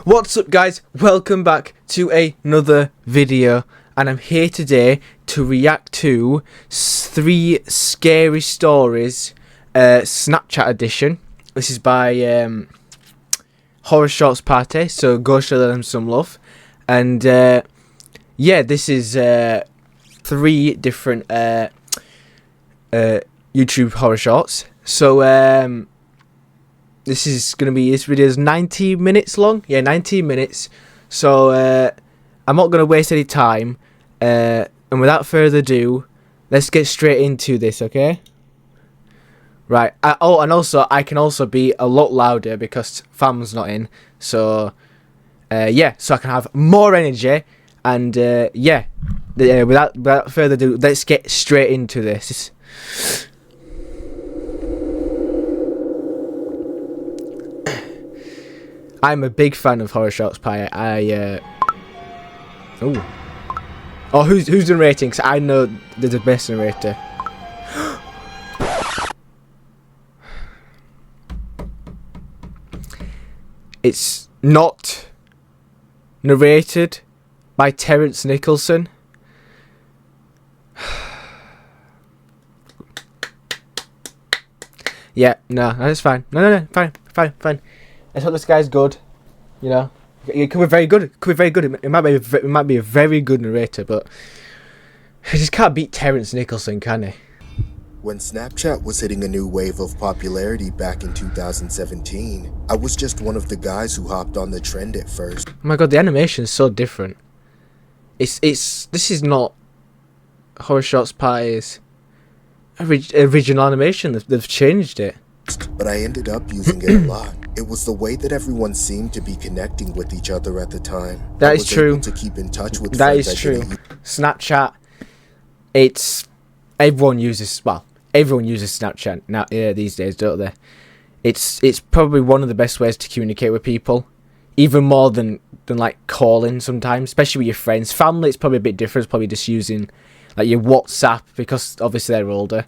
What's up, guys? Welcome back to another video, and I'm here today to react to 3 scary stories, Snapchat edition. This is by Horror Shorts Party, so go show them some love. And yeah, this is 3 different YouTube horror shorts. So this video is 90 minutes long. Yeah, 19 minutes. So I'm not going to waste any time. And without further ado, let's get straight into this, okay? Right. Oh, and also, I can also be a lot louder because fam's not in. So, yeah, so I can have more energy. And, yeah, without further ado, let's get straight into this. I'm a big fan of Horror Shorts Pie. Oh, who's narrating? Cause I know they're the best narrator. It's not narrated by Terrence Nicholson. Yeah, no, that's fine. No, fine. I hope this guy's good. You know, it could be very good. It might be a very good narrator, but he just can't beat Terrence Nicholson, can he? When Snapchat was hitting a new wave of popularity back in 2017, I was just one of the guys who hopped on the trend at first. Oh my god, the animation is so different. This is not Horror Shorts Pie's original animation. They've changed it. But I ended up using it a lot. It was the way that everyone seemed to be connecting with each other at the time. That is true. Able to keep in touch with that friends is true. Snapchat, everyone uses Snapchat now these days, don't they? It's probably one of the best ways to communicate with people, even more than like calling sometimes, especially with your friends. Family, it's probably a bit different. It's probably just using like your WhatsApp, because obviously they're older.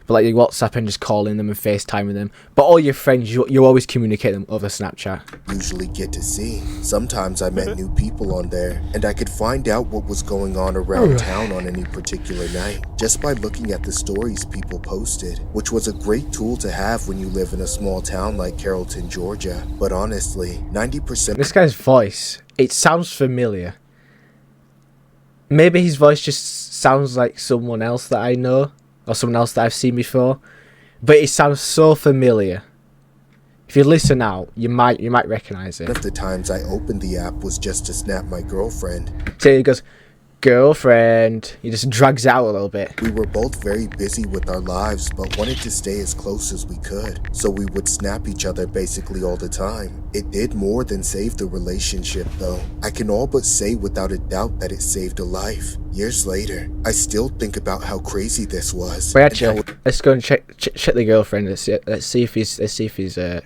But like your WhatsApp and just calling them and FaceTiming them. But all your friends, you always communicate them over Snapchat. Usually get to see. Sometimes I met new people on there, and I could find out what was going on around town on any particular night just by looking at the stories people posted, which was a great tool to have when you live in a small town like Carrollton, Georgia. But honestly, 90%... This guy's voice, it sounds familiar. Maybe his voice just sounds like someone else that I know, or someone else that I've seen before, but it sounds so familiar. If you listen out, you might recognize it. One of the times I opened the app was just to snap my girlfriend. So he goes, girlfriend. He just drags it out a little bit. We were both very busy with our lives, but wanted to stay as close as we could, so we would snap each other basically all the time. It did more than save the relationship, though. I can all but say without a doubt that it saved a life. Years later, I still think about how crazy this was. Wait, actually, let's go and check the girlfriend. Let's see if he's a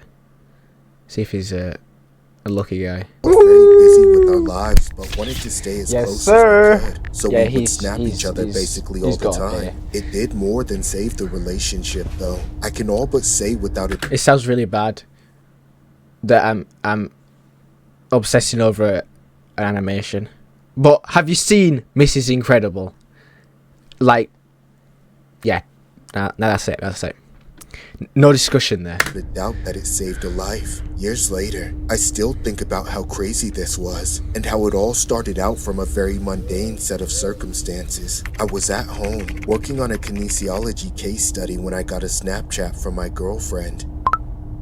lucky guy. We were very busy with our lives, but wanted to stay as close as we could, so we would snap each other basically all the time. It did more than save the relationship, though. I can all but say without it. It sounds really bad that I'm obsessing over an animation. But have you seen Mrs. Incredible? Like, yeah, no, that's it. No discussion there. The doubt that it saved a life. Years later, I still think about how crazy this was, and how it all started out from a very mundane set of circumstances. I was at home, working on a kinesiology case study when I got a Snapchat from my girlfriend.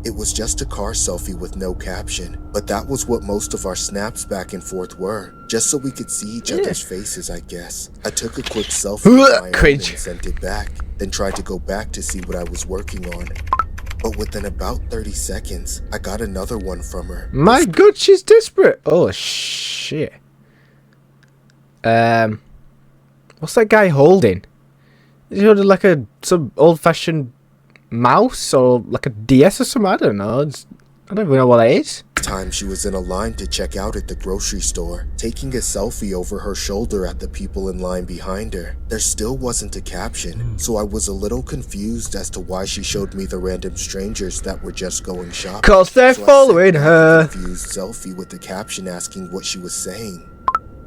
It was just a car selfie with no caption, but that was what most of our snaps back and forth were, just so we could see each other's faces, I guess. I took a quick selfie with my own and sent it back, then tried to go back to see what I was working on. But within about 30 seconds, I got another one from her. My god, she's desperate. Oh shit. What's that guy holding? Is he holding like some old-fashioned mouse or like a DS or something? I don't know. I don't even know what that is. Time she was in a line to check out at the grocery store, taking a selfie over her shoulder at the people in line behind her. There still wasn't a caption, so I was a little confused as to why she showed me the random strangers that were just going shopping. 'Cause they're following her. A confused selfie with the caption asking what she was saying.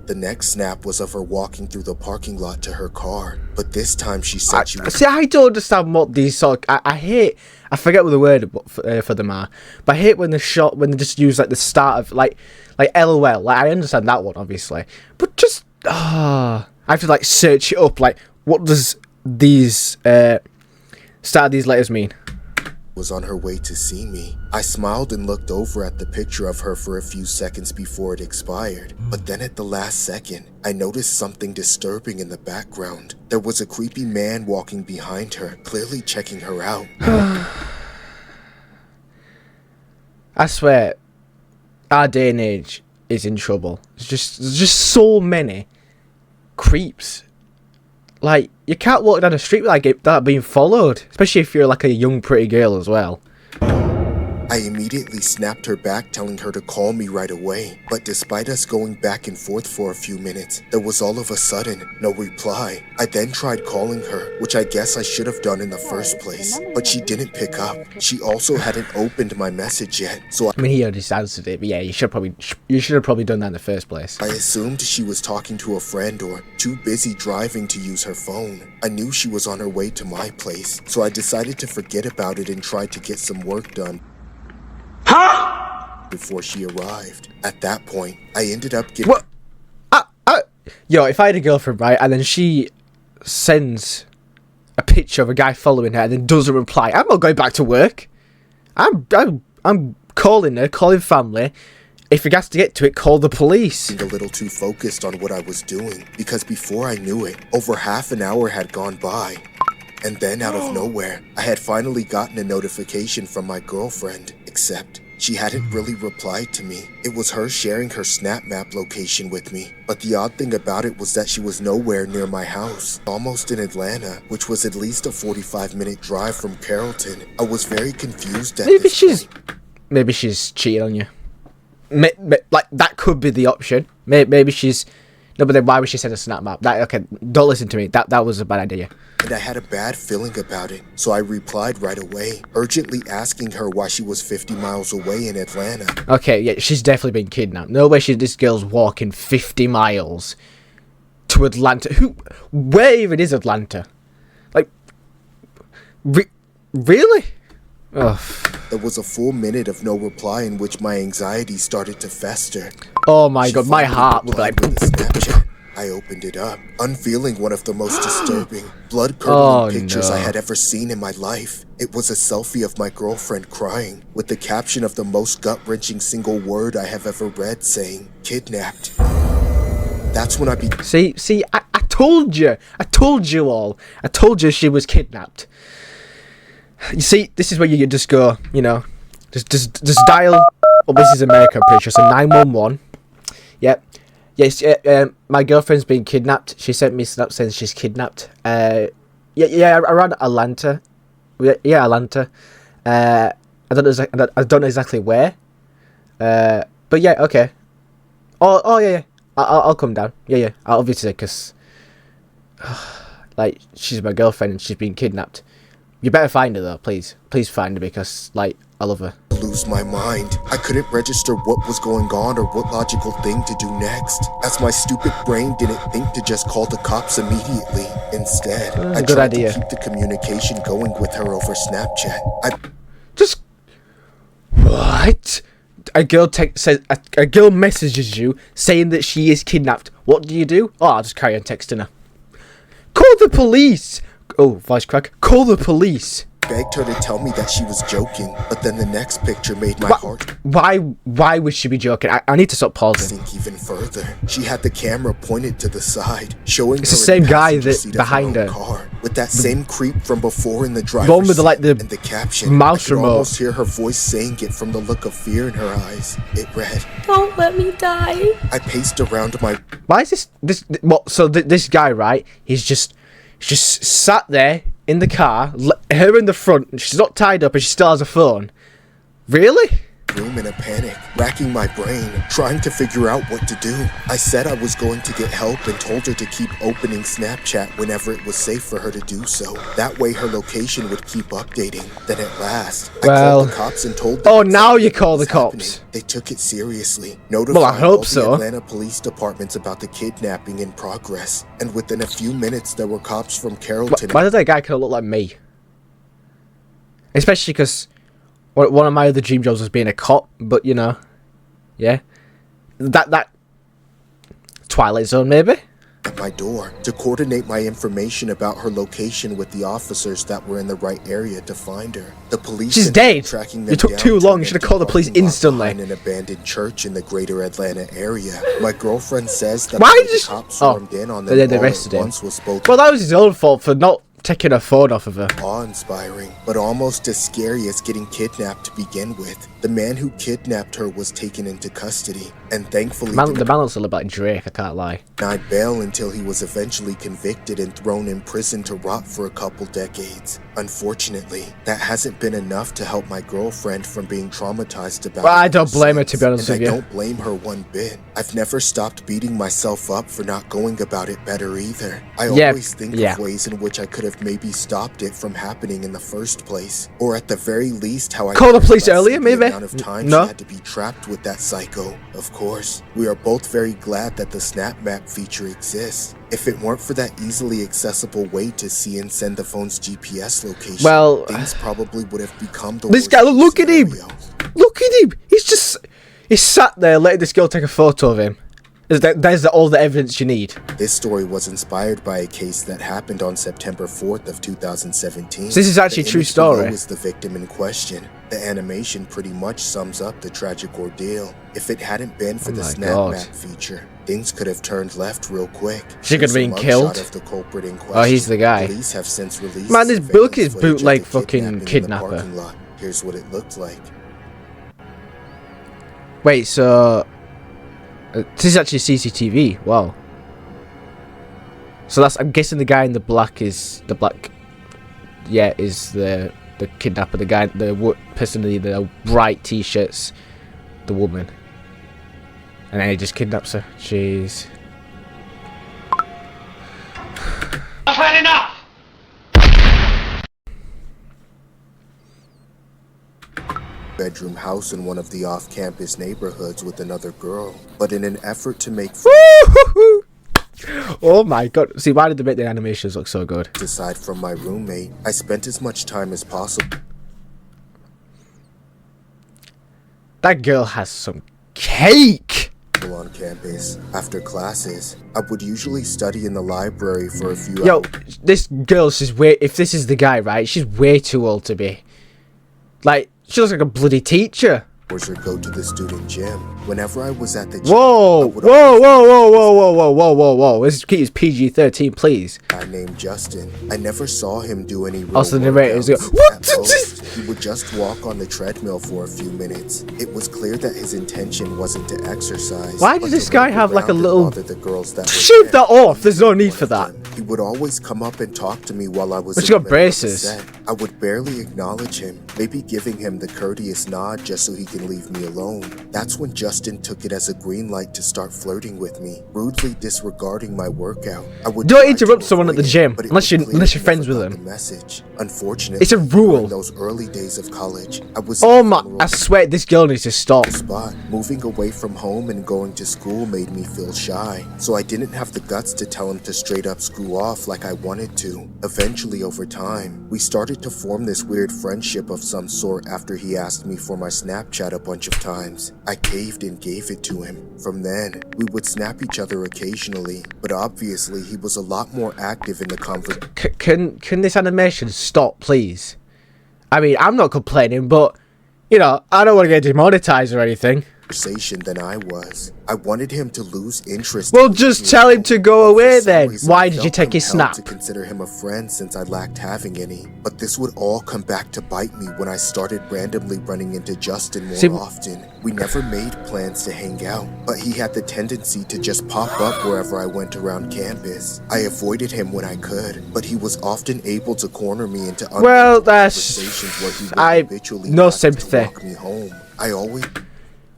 The next snap was of her walking through the parking lot to her car, but this time she said she was... See, I don't understand what these sort of... I hate... I forget what the word for them are, but I hate when they just use like the start of like LOL. Like I understand that one obviously, but just I have to like search it up. Like what does these start of these letters mean? Was on her way to see me. I smiled and looked over at the picture of her for a few seconds before it expired, but then at the last second, I noticed something disturbing in the background. There was a creepy man walking behind her, clearly checking her out. I swear, our day and age is in trouble. There's just so many creeps. Like, you can't walk down the street without being followed. Especially if you're like a young pretty girl as well. I immediately snapped her back, telling her to call me right away. But despite us going back and forth for a few minutes, there was all of a sudden no reply. I then tried calling her, which I guess I should have done in the first place, but she didn't pick up. She also hadn't opened my message yet, so I mean, he already answered it, but yeah, you should have probably done that in the first place. I assumed she was talking to a friend or too busy driving to use her phone. I knew she was on her way to my place, so I decided to forget about it and tried to get some work done before she arrived. At that point, I ended up getting... What? Yo, if I had a girlfriend, right, and then she sends a picture of a guy following her and then doesn't reply, I'm not going back to work. I'm calling her, calling family. If it has to get to it, call the police. A little too focused on what I was doing, because before I knew it, over half an hour had gone by. And then out of nowhere, I had finally gotten a notification from my girlfriend, except she hadn't really replied to me. It was her sharing her Snap Map location with me, but the odd thing about it was that she was nowhere near my house, almost in Atlanta, which was at least a 45-minute drive from Carrollton. I was very confused at this point. Maybe she's cheating on you. Like, that could be the option. Maybe she's... No, but then why would she send a Snap Map? Okay, don't listen to me. That was a bad idea. And I had a bad feeling about it, so I replied right away, urgently asking her why she was 50 miles away in Atlanta. Okay, yeah, she's definitely been kidnapped. No way this girl's walking 50 miles to Atlanta. Where even is Atlanta? Like, really? Ugh. There was a full minute of no reply in which my anxiety started to fester. Oh my god, my heart would be like... Snapchat. I opened it up, unveiling one of the most disturbing, blood-curdling pictures I had ever seen in my life. It was a selfie of my girlfriend crying, with the caption of the most gut-wrenching single word I have ever read saying, "kidnapped." That's when I began... See, I told you. I told you all. I told you she was kidnapped. You see, this is where you just go, you know, just dial... Well, this is America, I'm pretty sure, so 911. Yep. Yes, my girlfriend's been kidnapped. She sent me a snap saying she's kidnapped. Yeah, around Atlanta. Yeah, Atlanta. I don't know exactly where. But yeah, okay. Oh yeah. I'll come down. Yeah. Obviously, because like she's my girlfriend and she's been kidnapped. You better find her though, please. Please find her because like I love her. Lose my mind. I couldn't register what was going on or what logical thing to do next, as my stupid brain didn't think to just call the cops immediately. Instead, I tried to keep the communication going with her over Snapchat. What? A girl messages you saying that she is kidnapped. What do? Oh, I'll just carry on texting her. Call the police! Oh, voice crack. Call the police! Begged her to tell me that she was joking, but then the next picture made my heart... Why would she be joking? I need to stop pausing. Sink even further. She had the camera pointed to the side, showing it's the same guy that behind her. Car, with that same creep from before in the driver's one with the and the caption. Mouse I could remote. almost hear her voice saying it from the look of fear in her eyes. It read, "Don't let me die." I paced around my... Why is this guy, right? He's just sat there in the car, her in the front, and she's not tied up and she still has a phone. Really? room in a panic, racking my brain, trying to figure out what to do. I said I was going to get help and told her to keep opening Snapchat whenever it was safe for her to do so. That way her location would keep updating. Then at last, I called the cops and told them. Oh, now you call the cops. They took it seriously, notifying I hope the Atlanta police departments about the kidnapping in progress. And within a few minutes, there were cops from Carrollton. Why did that guy kind of look like me? Especially because one of my other dream jobs was being a cop, but you know, yeah, that Twilight Zone maybe. At my door to coordinate my information about her location with the officers that were in the right area to find her. The police. She's dead. Tracking them you took down too long. You should have called the police instantly. In an abandoned church in the greater Atlanta area. My girlfriend says that the cops swarmed in on them they arrested him. Was both well, that was his own fault for not taking her phone off of her. Awe-inspiring, but almost as scary as getting kidnapped to begin with. The man who kidnapped her was taken into custody, and thankfully the man looks a little like Drake, I can't lie. Denied bail until he was eventually convicted and thrown in prison to rot for a couple decades. Unfortunately, that hasn't been enough to help my girlfriend from being traumatized about it. Well, I don't blame her, to be honest with you. I don't blame her one bit. I've never stopped beating myself up for not going about it better either. I always think of ways in which I could have maybe stopped it from happening in the first place, or at the very least how I call the police earlier, maybe. The amount of time she had to be trapped with that psycho. Of course, we are both very glad that the Snap Map feature exists. If it weren't for that easily accessible way to see and send the phone's GPS location, well, things probably would have become the this guy, look at him! Look at him! He's sat there letting this girl take a photo of him. There's all the evidence you need. This story was inspired by a case that happened on September 4th of 2017. So this is actually a true story. Was the victim in question. The animation pretty much sums up the tragic ordeal. If it hadn't been for the Snap Map feature, things could have turned left real quick. She could have been killed. Oh, he's the guy. Police have since released man, this book is bootleg fucking kidnapper. Here's what it looked like. Wait, so this is actually CCTV. Wow. So I'm guessing the guy in the black is the kidnapper. The guy, the person in the bright t-shirts, the woman, and then he just kidnaps her. Jeez. I've had enough. Bedroom house in one of the off-campus neighborhoods with another girl, but in an effort to make oh my god, see, why did they make the animations look so good? Aside from my roommate, I spent as much time as possible. That girl has some cake On campus. After classes, I would usually study in the library for a few hours. Yo, this girl, if this is the guy, right, she's way too old to be. Like, she looks like a bloody teacher. Or go to the student gym. Whenever I was at the gym, whoa, this is PG-13, please. A guy named Justin. I never saw him do any real also, the narrator is like, what? He would just walk on the treadmill for a few minutes. It was clear that his intention wasn't to exercise. Why did this guy have like a little... Shave that off, there's no need for that. He would always come up and talk to me while I was but you got braces. I would barely acknowledge him, maybe giving him the courteous nod just so he can leave me alone. That's when Justin took it as a green light to start flirting with me, rudely disregarding my workout. I would don't interrupt someone at the gym unless you're friends with them. Message. Unfortunately, it's a rule. In those early days of college, I was I swear this girl needs to stop. Moving away from home and going to school made me feel shy, so I didn't have the guts to tell him to straight up screw off like I wanted to. Eventually, over time, we started to form this weird friendship of some sort after he asked me for my Snapchat a bunch of times. I caved and gave it to him. From then, we would snap each other occasionally, but obviously he was a lot more active in the conversation. Can this animation stop, please? I mean, I'm not complaining, but, you know, I don't want to get demonetized or anything. conversation than I was. I wanted him to lose interest. Well, in just me. tell him to go For away some then. reason, Why I did you felt take his compelled snap? to consider him a friend since I lacked having any. But this would all come back to bite me when I started randomly running into Justin more often. We never made plans to hang out, but he had the tendency to just pop up wherever I went around campus. I avoided him when I could, but he was often able to corner me into Well, unwanted that's... conversations where he would I... habitually no have to sympathy. walk me home. I always...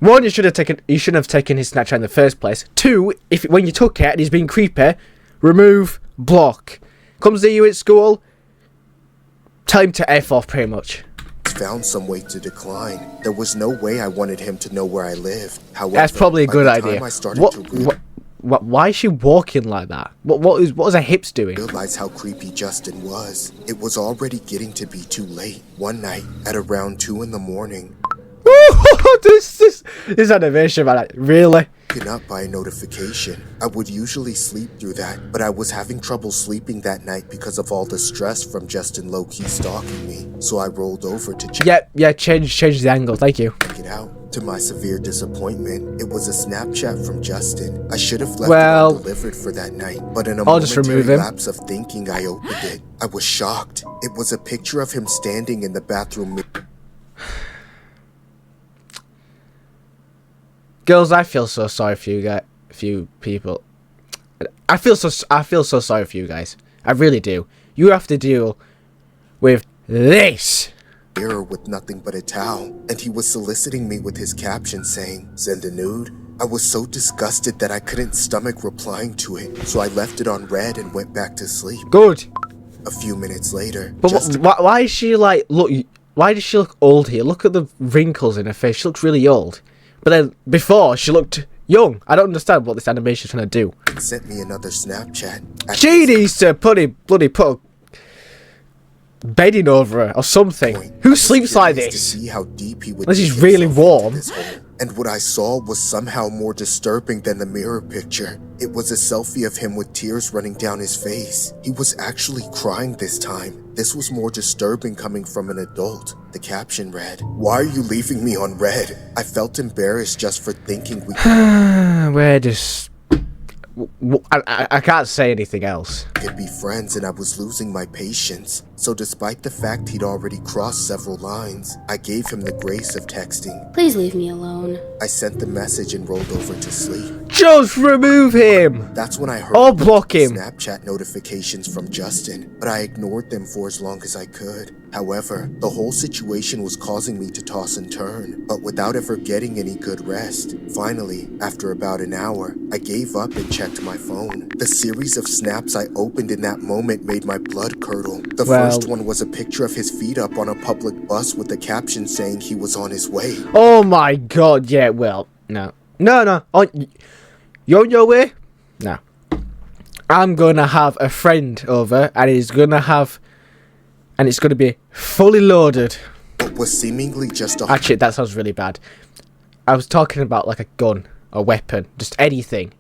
One, you shouldn't have taken his Snapchat in the first place. Two, when you took it and he's being creepy, remove, block. Comes to you at school, tell him to F off pretty much. found some way to decline. There was no way I wanted him to know where I lived. However, That's probably a by good the idea. time I started to Why is she walking like that? What is her hips doing? realize how creepy Justin was. It was already getting to be too late. One night, at around 2 in the morning, this animation, man, really? waken up by a notification. I would usually sleep through that, but I was having trouble sleeping that night because of all the stress from Justin low-key stalking me. So I rolled over to check Yeah, change the angle, thank you. it out. To my severe disappointment, it was a Snapchat from Justin. I should have left Well, it undelivered for that night, but in a I'll just remove momentary him. lapse of thinking, I opened it. I was shocked. It was a picture of him standing in the bathroom mirror. Girls, I feel so sorry for you guys, people. I feel so sorry for you guys. I really do. You have to deal with this. With nothing but a towel, and he was soliciting me with his caption saying, "Send a nude." I was so disgusted that I couldn't stomach replying to it, so I left it on red and went back to sleep. Good. A few minutes later, But why is she like, look, why does she look old here? Look at the wrinkles in her face. She looks really old. But then before, she looked young. I don't understand what this animation is trying to do. sent me another Snapchat. She needs to put a bedding over her or something. Who sleeps like To this? see how deep he would Unless he's dig really himself into warm. this hole. And what I saw was somehow more disturbing than the mirror picture. It was a selfie of him with tears running down his face. He was actually crying this time. This was more disturbing coming from an adult. The caption read, "Why are you leaving me on red?" I felt embarrassed just for thinking we We're just... I can't say anything else. could be friends, and I was losing my patience. So despite the fact he'd already crossed several lines, I gave him the grace of texting. Please leave me alone. I sent the message and rolled over to sleep. Just remove him! That's when I heard Or block him. Snapchat notifications from Justin, but I ignored them for as long as I could. However, the whole situation was causing me to toss and turn, but without ever getting any good rest. Finally, after about an hour, I gave up and checked my phone. The series of snaps I opened in that moment made my blood curdle. The first one was a picture of his feet up on a public bus with the caption saying he was on his way. Oh my god, yeah, well, no. No. Oh, you're on your way? No. I'm gonna have a friend over, and it's gonna be fully loaded. What was seemingly just a Actually, that sounds really bad. I was talking about like a gun, a weapon, just anything.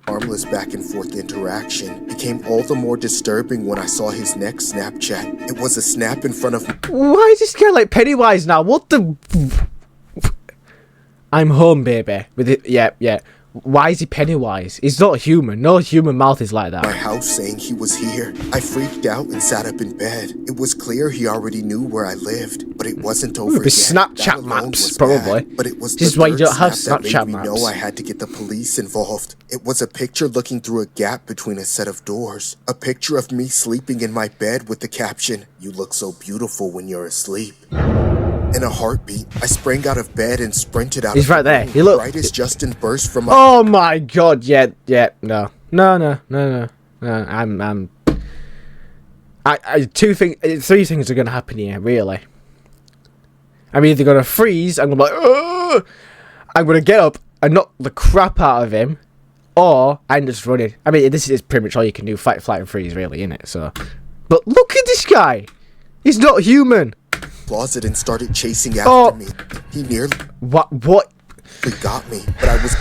harmless back and forth interaction became all the more disturbing when I saw his next Snapchat. It was a snap in front of me. Why is this guy like Pennywise now? What the... I'm home, baby. With it, yeah. Why is he Pennywise? He's not human. No human mouth is like My that. house saying he was here. I freaked out and sat up in bed. It was clear he already knew where I lived, but it wasn't over With yet. Snapchat That alone maps, was probably. bad, but it was This is the why you third don't have snap that Snapchat made me maps. know I had to get the police involved. It was a picture looking through a gap between a set of doors. A picture of me sleeping in my bed with the caption, "You look so beautiful when you're asleep." In a heartbeat, I sprang out of bed and sprinted out. He's of the right there. room. He look- Right as Justin burst from my Oh my god, yeah, no. Three things are gonna happen here, really. I'm either gonna freeze, I'm gonna be like, "Ugh!" I'm gonna get up and knock the crap out of him, or I'm just running. I mean, this is pretty much all you can do, fight, flight, and freeze, really, innit? So, but look at this guy. He's not human. closet and started chasing after me. He nearly What? got me, but I was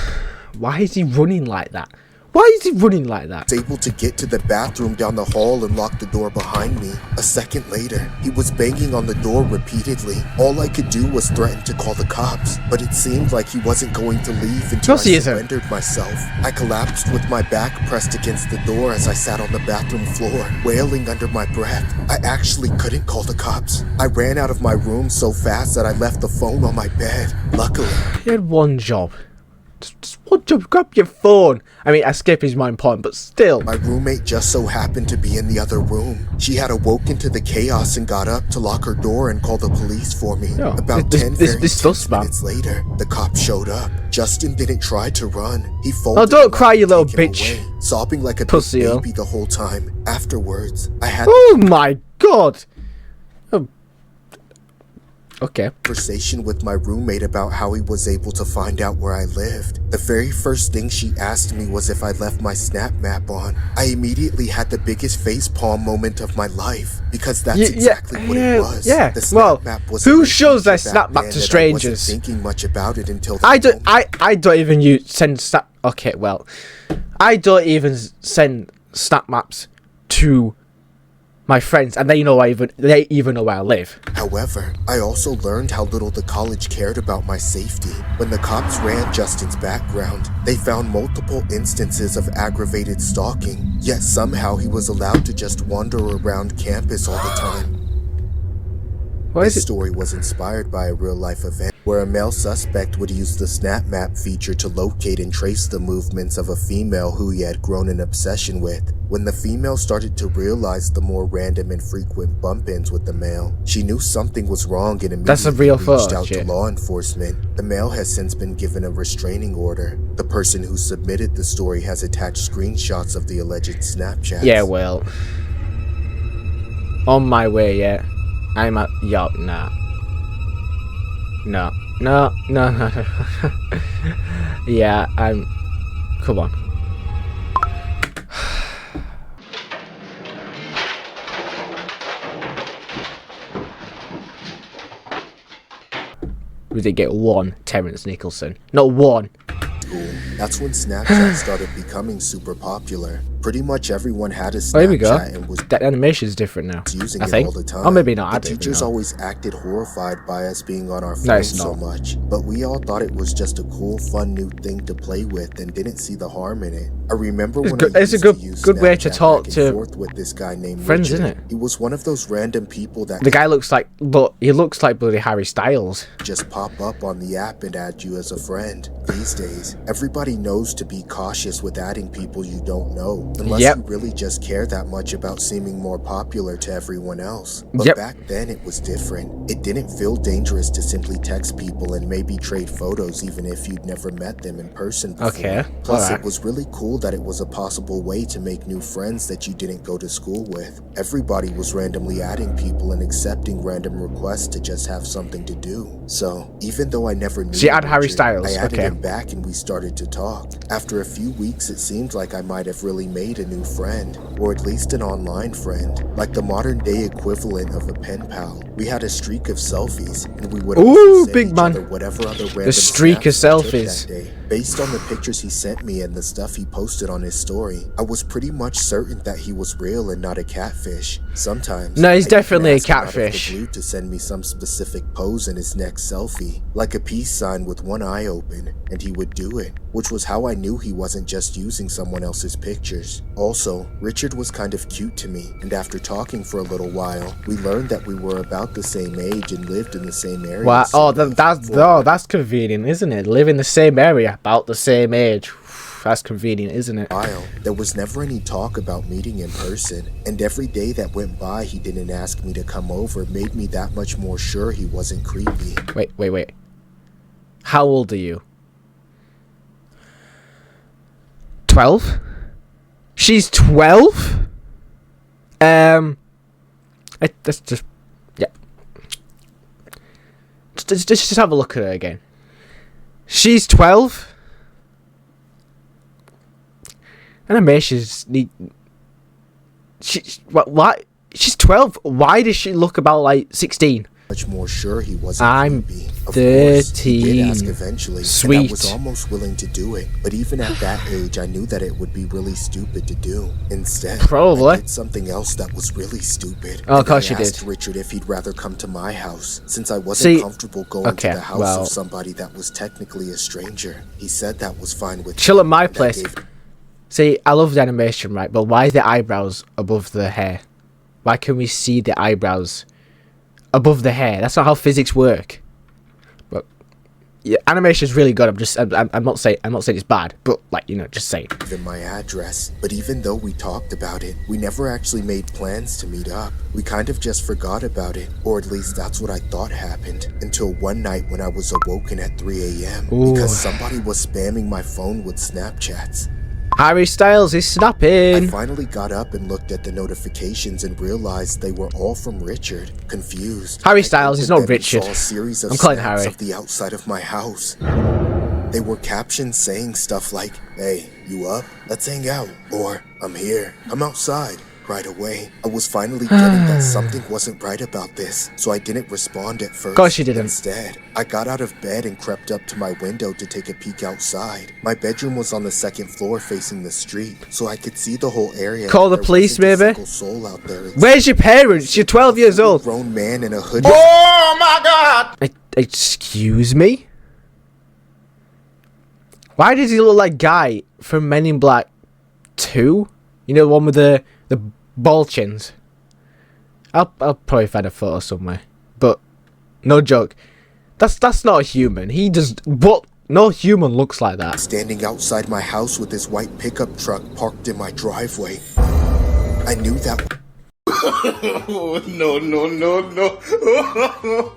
Why is he running like that? Why is he running like that? Was able to get to the bathroom down the hall and lock the door behind me. A second later, he was banging on the door repeatedly. All I could do was threaten to call the cops, but it seemed like he wasn't going to leave until I surrendered myself. I collapsed with my back pressed against the door as I sat on the bathroom floor, wailing under my breath. I actually couldn't call the cops. I ran out of my room so fast that I left the phone on my bed. Luckily, he had one job. Just one job. Grab your phone. I mean, escape is more important, but still. My roommate just so happened to be in the other room. She had awoken to the chaos and got up to lock her door and call the police for me. No, About 10 minutes later, the cops showed up. Justin didn't try to run. He folded. Oh, don't cry, you little bitch. Away, sobbing like a Pussy baby the whole time. Afterwards, I had. Oh my god. Oh. Okay. Conversation with my roommate about how he was able to find out where I lived. The very first thing she asked me was if I left my snap map on. I immediately had the biggest facepalm moment of my life because that's exactly what it was. Yeah. The snap map was who shows their snap map to strangers? I wasn't thinking much about it until I don't even send snap. Okay, well, I don't even send snap maps to my friends, and they even know where I live. However, I also learned how little the college cared about my safety. When the cops ran Justin's background, they found multiple instances of aggravated stalking, yet somehow he was allowed to just wander around campus all the time. This story was inspired by a real-life event where a male suspect would use the Snap Map feature to locate and trace the movements of a female who he had grown an obsession with. When the female started to realize the more random and frequent bump-ins with the male, she knew something was wrong and immediately reached out to law enforcement. The male has since been given a restraining order. The person who submitted the story has attached screenshots of the alleged Snapchats. Yeah, well, on my way, yeah. I'm at No. Yeah, come on. We did get one Terrence Nicholson. Not one. That's when Snapchat started becoming super popular. Pretty much everyone had a Snapchat and was that animation is different now. Using I it think. all the time. Or maybe not. The teachers always acted horrified by us being on our phones so much, but we all thought it was just a cool, fun new thing to play with and didn't see the harm in it. I remember when it's a good way to talk to with this guy named friends, Richard. isn't it? He was one of those random people that the guy looks like, but he looks like bloody Harry Styles. Just pop up on the app and add you as a friend. These days, everybody knows to be cautious with adding people you don't know, unless you really just care that much about seeming more popular to everyone else. But back then it was different. It didn't feel dangerous to simply text people and maybe trade photos even if you'd never met them in person before. Okay. Plus it was really cool that it was a possible way to make new friends that you didn't go to school with. Everybody was randomly adding people and accepting random requests to just have something to do. So even though I never knew Harry Styles. I added him back and we started to talk. After a few weeks it seemed like I might have really made a new friend, or at least an online friend, like the modern day equivalent of a pen pal. We had a streak of selfies, and we would send each other whatever other random streak of selfies. That day. Based on the pictures he sent me and the stuff he posted on his story, I was pretty much certain that he was real and not a catfish. Sometimes, no, he's definitely a catfish. To send me some specific pose in his next selfie, like a peace sign with one eye open, and he would do it, which was how I knew he wasn't just using someone else's pictures. Also, Richard was kind of cute to me, and after talking for a little while, we learned that we were about the same age and lived in the same area. Wow, that's convenient, isn't it? Live in the same area, about the same age. That's convenient, isn't it? There was never any talk about meeting in person, and every day that went by he didn't ask me to come over made me that much more sure he wasn't creepy. Wait. How old are you? 12? She's 12? Let's just... Yeah. Just have a look at her again. She's 12? Animations need... Why? She's 12. Why does she look about like 16? much more sure he wasn't I'm creepy. Of course, he did 13. ask eventually, Sweet. and I was almost willing to do it. But even at that age, I knew that it would be really stupid to do. Instead, Probably. I did something else that was really stupid. Oh, of course you I asked did. Richard if he'd rather come to my house, since I wasn't comfortable going to the house of somebody that was technically a stranger. He said that was fine with chill me, at my and I place. gave- See, I love the animation, right? But why is the eyebrows above the hair? Why can we see the eyebrows above the hair? That's not how physics work. But yeah, animation is really good. I'm not saying it's bad, but like, you know, just saying. Even my address, but even though we talked about it, we never actually made plans to meet up. We kind of just forgot about it, or at least that's what I thought happened, until one night when I was awoken at 3 a.m. because somebody was spamming my phone with Snapchats. Harry Styles is I snapping. finally got up and looked at the notifications and realized they were all from Richard. Confused, Harry I Styles is opened not them and Richard. saw a series of I'm calling snaps Harry. of the outside of my house. They were captions saying stuff like, "Hey, you up? Let's hang out," or "I'm here. Come outside." Right away, I was finally getting that something wasn't right about this, so I didn't respond at first. Of course you didn't. Instead, I got out of bed and crept up to my window to take a peek outside. My bedroom was on the second floor facing the street, so I could see the whole area. Call the There police, wasn't a baby. single soul out there. Where's your parents? You're 12 years A old. grown man in a hoodie. Oh my god! Excuse me? Why does he look like Guy from Men in Black 2? You know, the one with the ball chins. I'll probably find a photo somewhere. But, no joke. That's not a human. He does... But no human looks like that. Standing outside my house with his white pickup truck parked in my driveway. I knew that... Oh, no, no, no, no.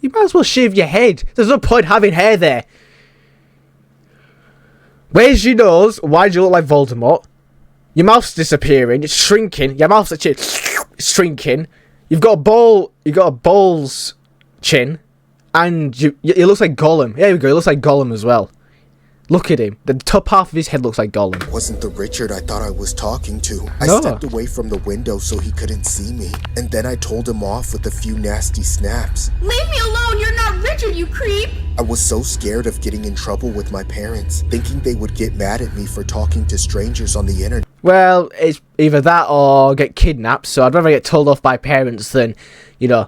You might as well shave your head. There's no point having hair there. Where's your nose? Why do you look like Voldemort? Your mouth's disappearing. It's shrinking. Your mouth's actually shrinking. You've got a bull's chin, and it looks like Gollum. There we go. It looks like Gollum as well. Look at him. The top half of his head looks like Gollum. wasn't the Richard I thought I was talking to. I No. stepped away from the window so he couldn't see me, and then I told him off with a few nasty snaps. Leave me alone! You're not Richard, you creep! I was so scared of getting in trouble with my parents, thinking they would get mad at me for talking to strangers on the internet. Well, it's either that or get kidnapped, so I'd rather get told off by parents than, you know,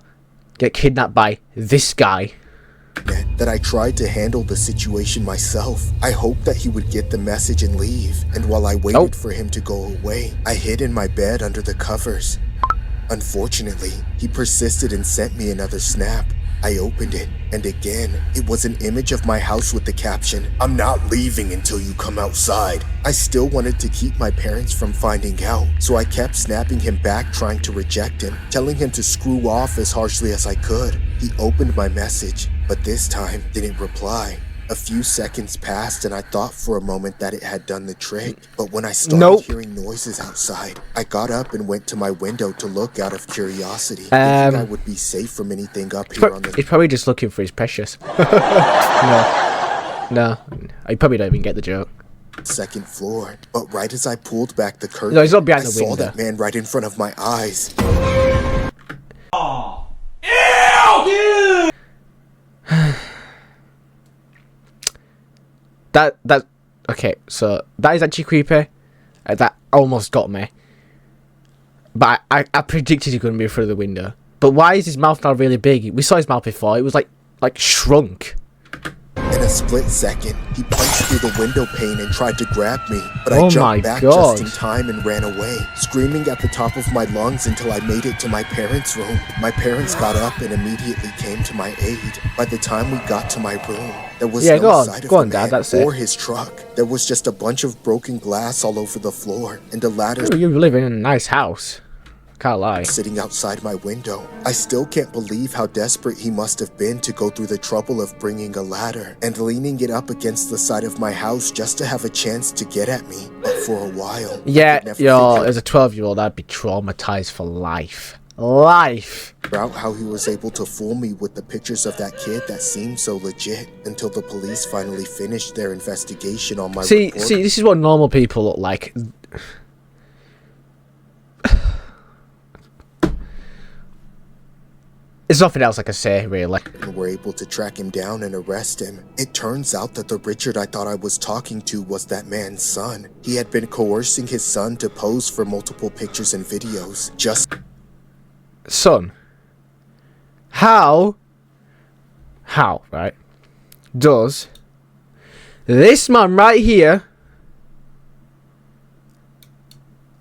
get kidnapped by this guy. That I tried to handle the situation myself. I hoped that he would get the message and leave, and while I waited for him to go away, I hid in my bed under the covers. Unfortunately, he persisted and sent me another snap. I opened it, and again, it was an image of my house with the caption, "I'm not leaving until you come outside." I still wanted to keep my parents from finding out, so I kept snapping him back, trying to reject him, telling him to screw off as harshly as I could. He opened my message, but this time didn't reply. A few seconds passed and I thought for a moment that it had done the trick, but when I started hearing noises outside, I got up and went to my window to look out of curiosity, thinking I would be safe from anything up here on the... He's probably just looking for his precious. No, I probably don't even get the joke. second floor, but right as I pulled back the curtain, No, he's not behind I the saw window. that man right in front of my eyes. That okay, so that is actually creepy. That almost got me. But I predicted he couldn't move through the window. But why is his mouth now really big? We saw his mouth before. It was like shrunk. In a split second, he punched through the window pane and tried to grab me, but I Oh my jumped back God. just in time and ran away, screaming at the top of my lungs until I made it to my parents' room. My parents got up and immediately came to my aid. By the time we got to my room, there was Yeah, no go on. sight of Go the on, Dad, man that's or it. his truck. There was just a bunch of broken glass all over the floor and a ladder Oh, you live in a nice house. Can't lie. sitting outside my window. I still can't believe how desperate he must have been to go through the trouble of bringing a ladder and leaning it up against the side of my house just to have a chance to get at me. But for a while, I Yeah, could never yo, figure as a 12-year-old, I'd be traumatized for life. Life. out how he was able to fool me with the pictures of that kid that seemed so legit until the police finally finished their investigation on my See, report. this is what normal people look like. There's nothing else I can say, really. and were able to track him down and arrest him. It turns out that the Richard I thought I was talking to was that man's son. He had been coercing his son to pose for multiple pictures and videos. Son. How, right, does this man right here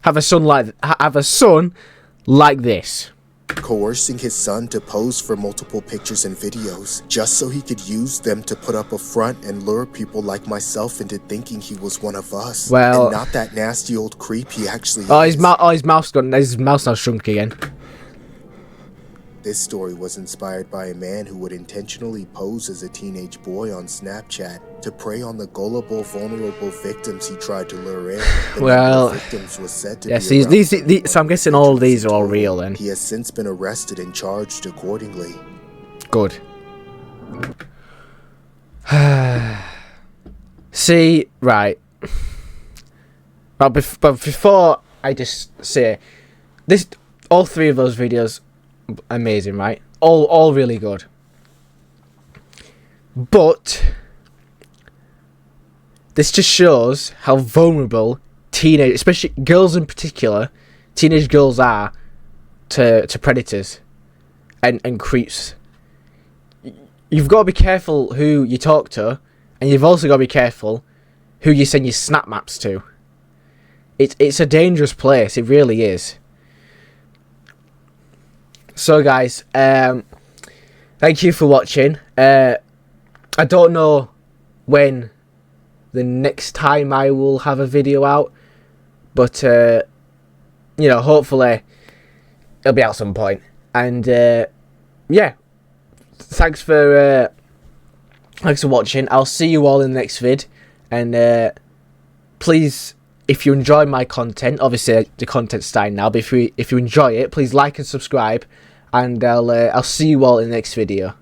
have a son like this? Coercing his son to pose for multiple pictures and videos, just so he could use them to put up a front and lure people like myself into thinking he was one of us. Well, and not that nasty old creep he actually is. His mouth's now shrunk again. This story was inspired by a man who would intentionally pose as a teenage boy on Snapchat to prey on the gullible, vulnerable victims he tried to lure in. The well, number of victims was said to yeah, be these, so I'm guessing all these are all real then. He has since been arrested and charged accordingly. Good. See, right. But before I just say this, all three of those videos, amazing, right? All really good. But this just shows how vulnerable teenage, especially girls in particular, teenage girls are to predators and creeps. You've got to be careful who you talk to, and you've also got to be careful who you send your snap maps to. It's a dangerous place, it really is. So guys, thank you for watching. I don't know when the next time I will have a video out, but you know, hopefully it'll be out some point. And yeah, thanks for watching. I'll see you all in the next vid, and please, if you enjoy my content, obviously the content's starting now, but if you enjoy it, please like and subscribe, and I'll see you all in the next video.